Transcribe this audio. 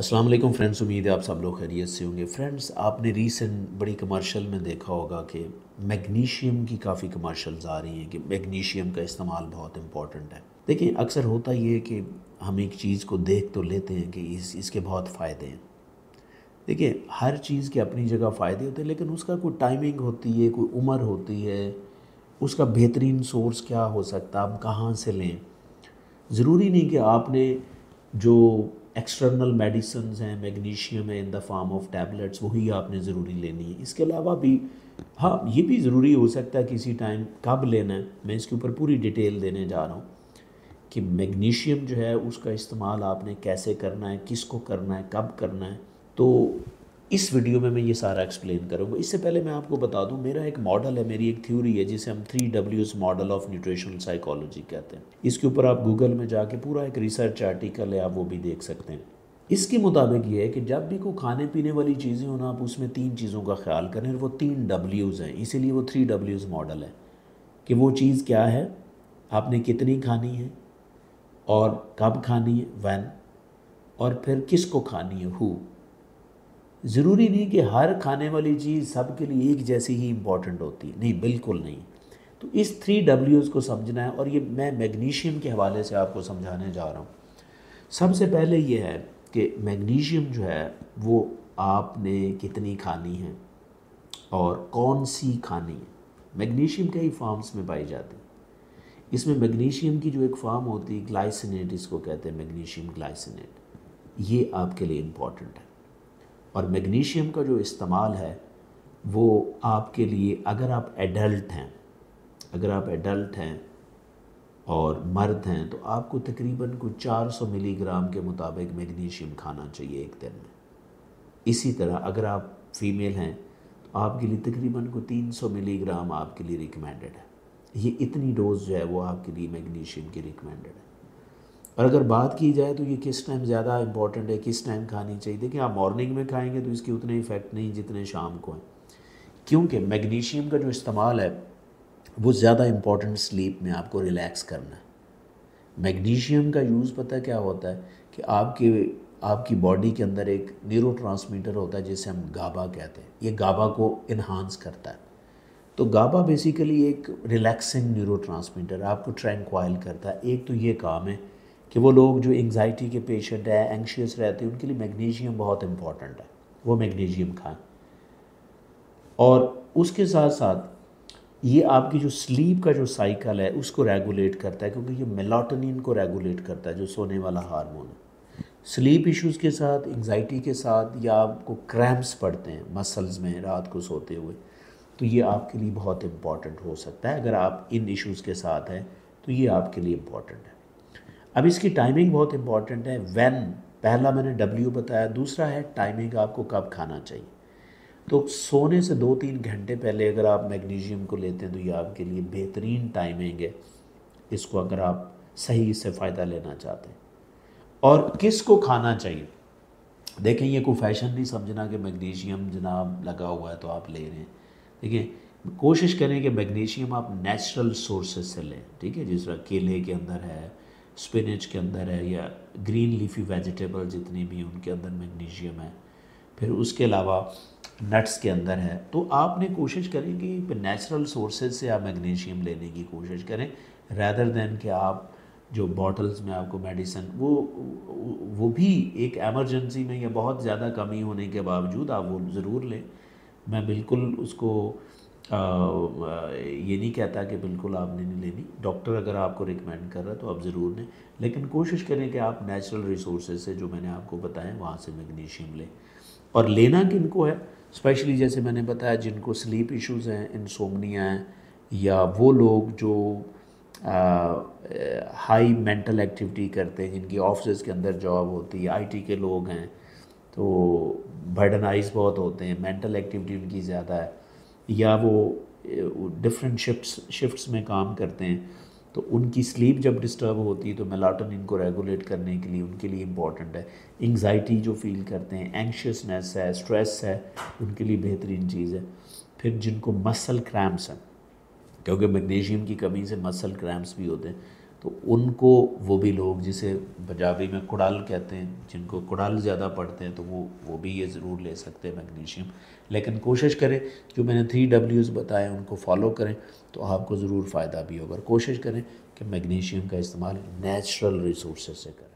السلام علیکم فرینڈس، امید ہے آپ سب لوگ خیریت سے ہوں گے۔ فرینڈس، آپ نے ریسنٹ بڑی کمرشل میں دیکھا ہوگا کہ میگنیشیم کی کافی کمرشلز آ رہی ہیں کہ میگنیشیم کا استعمال بہت امپورٹنٹ ہے۔ دیکھیں، اکثر ہوتا یہ ہے کہ ہم ایک چیز کو دیکھ تو لیتے ہیں کہ اس کے بہت فائدے ہیں۔ دیکھیں، ہر چیز کے اپنی جگہ فائدے ہوتے ہیں، لیکن اس کا کوئی ٹائمنگ ہوتی ہے، کوئی عمر ہوتی ہے، اس کا بہترین سورس کیا ہو سکتا ہے، ہم کہاں سے لیں۔ ضروری نہیں کہ آپ نے جو ایکسٹرنل میڈیسنز ہیں، میگنیشیم ہے ان دا فارم آف ٹیبلٹس، وہی آپ نے ضروری لینی ہے۔ اس کے علاوہ بھی ہاں، یہ بھی ضروری ہو سکتا ہے کسی ٹائم کب لینا ہے۔ میں اس کے اوپر پوری ڈیٹیل دینے جا رہا ہوں کہ میگنیشیم جو ہے اس کا استعمال آپ نے کیسے کرنا ہے، کس کو کرنا ہے، کب کرنا ہے۔ تو اس ویڈیو میں یہ سارا ایکسپلین کروں گا۔ اس سے پہلے میں آپ کو بتا دوں، میرا ایک ماڈل ہے، میری ایک تھیوری ہے جسے ہم 3Ws model of nutritional psychology کہتے ہیں۔ اس کے اوپر آپ گوگل میں جا کے پورا ایک ریسرچ آرٹیکل ہے، آپ وہ بھی دیکھ سکتے ہیں۔ اس کے مطابق یہ ہے کہ جب بھی کوئی کھانے پینے والی چیزیں ہوں نا، آپ اس میں 3 چیزوں کا خیال کریں، اور وہ 3 Ws ہیں، اسی لیے وہ 3Ws ماڈل ہے کہ وہ چیز کیا ہے، آپ نے کتنی کھانی ہے، اور کب کھانی ہے، وین، اور پھر کس کو کھانی ہے، ہو۔ ضروری نہیں کہ ہر کھانے والی چیز سب کے لیے ایک جیسی ہی امپورٹنٹ ہوتی ہے، نہیں، بالکل نہیں۔ تو اس 3Ws کو سمجھنا ہے، اور یہ میں میگنیشیم کے حوالے سے آپ کو سمجھانے جا رہا ہوں۔ سب سے پہلے یہ ہے کہ میگنیشیم جو ہے وہ آپ نے کتنی کھانی ہے اور کون سی کھانی ہے۔ میگنیشیم کئی فارمز میں پائی جاتی ہے۔ اس میں میگنیشیم کی جو ایک فارم ہوتی ہے گلائسینیٹ، اس کو کہتے ہیں میگنیشیم گلائسینیٹ، یہ آپ کے لیے امپورٹنٹ ہے۔ اور میگنیشیم کا جو استعمال ہے وہ آپ کے لیے، اگر آپ ایڈلٹ ہیں اور مرد ہیں، تو آپ کو تقریباً کوئی 400 ملی گرام کے مطابق میگنیشیم کھانا چاہیے ایک دن میں۔ اسی طرح اگر آپ فیمیل ہیں تو آپ کے لیے تقریباً کوئی 300 ملی گرام آپ کے لیے ریکمینڈڈ ہے۔ یہ اتنی ڈوز جو ہے وہ آپ کے لیے میگنیشیم کی ریکمینڈڈ ہے۔ اور اگر بات کی جائے تو یہ کس ٹائم زیادہ امپورٹنٹ ہے، کس ٹائم کھانی چاہیے، دیکھیں آپ مارننگ میں کھائیں گے تو اس کی اتنے ایفیکٹ نہیں جتنے شام کو ہیں، کیونکہ میگنیشیم کا جو استعمال ہے وہ زیادہ امپورٹنٹ سلیپ میں، آپ کو ریلیکس کرنا ہے۔ میگنیشیم کا یوز پتہ کیا ہوتا ہے کہ آپ کی باڈی کے اندر ایک نیورو ٹرانسمیٹر ہوتا ہے جسے ہم گابا کہتے ہیں، یہ گابا کو انہانس کرتا ہے۔ تو گابا بیسیکلی ایک ریلیکسنگ نیورو ٹرانسمیٹر، آپ کو ٹرینکوائل کرتا ہے۔ ایک تو یہ کام ہے کہ وہ لوگ جو انگزائٹی کے پیشنٹ ہیں، اینکشیس رہتے ہیں، ان کے لیے میگنیشیم بہت امپورٹنٹ ہے، وہ میگنیشیم کھائیں۔ اور اس کے ساتھ ساتھ یہ آپ کی جو سلیپ کا جو سائیکل ہے اس کو ریگولیٹ کرتا ہے، کیونکہ یہ میلاٹونین کو ریگولیٹ کرتا ہے، جو سونے والا ہارمون ہے۔ سلیپ ایشوز کے ساتھ، انگزائٹی کے ساتھ، یا آپ کو کریمپس پڑتے ہیں مسلز میں رات کو سوتے ہوئے، تو یہ آپ کے لیے بہت امپورٹنٹ ہو سکتا ہے۔ اگر آپ ان ایشوز کے ساتھ ہیں تو یہ آپ کے لیے امپورٹنٹ ہے۔ اب اس کی ٹائمنگ بہت امپورٹنٹ ہے۔ وین، پہلا میں نے W بتایا، دوسرا ہے ٹائمنگ، آپ کو کب کھانا چاہیے۔ تو سونے سے 2-3 گھنٹے پہلے اگر آپ میگنیشیم کو لیتے ہیں تو یہ آپ کے لیے بہترین ٹائمنگ ہے، اس کو اگر آپ صحیح سے فائدہ لینا چاہتے ہیں۔ اور کس کو کھانا چاہیے، دیکھیں یہ کوئی فیشن نہیں سمجھنا کہ میگنیشیم جناب لگا ہوا ہے تو آپ لے رہے ہیں۔ دیکھیں، کوشش کریں کہ میگنیشیم آپ نیچرل سورسز سے لیں، ٹھیک ہے، جس طرح کیلے کے اندر ہے، سپینچ کے اندر ہے، یا گرین لیفی ویجیٹیبل جتنی بھی ان کے اندر میگنیشیم ہے۔ پھر اس کے علاوہ نٹس کے اندر ہے۔ تو آپ نے کوشش کریں کہ نیچرل سورسز سے آپ میگنیشیم لینے کی کوشش کریں، ریدر دین کہ آپ جو باٹلز میں آپ کو میڈیسن، وہ بھی ایک ایمرجنسی میں یا بہت زیادہ کمی ہونے کے باوجود آپ وہ ضرور لیں۔ میں بالکل اس کو یہ نہیں کہتا کہ بالکل آپ نے نہیں لینی، ڈاکٹر اگر آپ کو ریکمینڈ کر رہا ہے تو آپ ضرور لیں، لیکن کوشش کریں کہ آپ نیچرل ریسورسز سے جو میں نے آپ کو بتائیں وہاں سے میگنیشیم لیں۔ اور لینا کن کو ہے، اسپیشلی جیسے میں نے بتایا جن کو سلیپ ایشوز ہیں، انسومنیا ہیں، یا وہ لوگ جو ہائی مینٹل ایکٹیویٹی کرتے ہیں، جن کی آفسز کے اندر جاب ہوتی ہے، IT کے لوگ ہیں، تو برڈنائز بہت ہوتے ہیں، مینٹل ایکٹیویٹی ان کی زیادہ ہے، یا وہ ڈفرینٹ شفٹس میں کام کرتے ہیں، تو ان کی سلیپ جب ڈسٹرب ہوتی ہے تو میلاٹونین کو ریگولیٹ کرنے کے لیے ان کے لیے امپورٹنٹ ہے۔ انگزائٹی جو فیل کرتے ہیں، اینکشیسنیس ہے، سٹریس ہے، ان کے لیے بہترین چیز ہے۔ پھر جن کو مسل کریمپس ہیں، کیونکہ میگنیشیم کی کمی سے مسل کریمپس بھی ہوتے ہیں، تو ان کو وہ بھی لوگ جسے پنجابی میں کڑال کہتے ہیں، جن کو کڑال زیادہ پڑھتے ہیں تو وہ بھی یہ ضرور لے سکتے ہیں میگنیشیم، لیکن کوشش کریں جو میں نے 3 Ws بتائے ان کو فالو کریں تو آپ کو ضرور فائدہ بھی ہوگا، اور کوشش کریں کہ میگنیشیم کا استعمال نیچرل ریسورسز سے کریں۔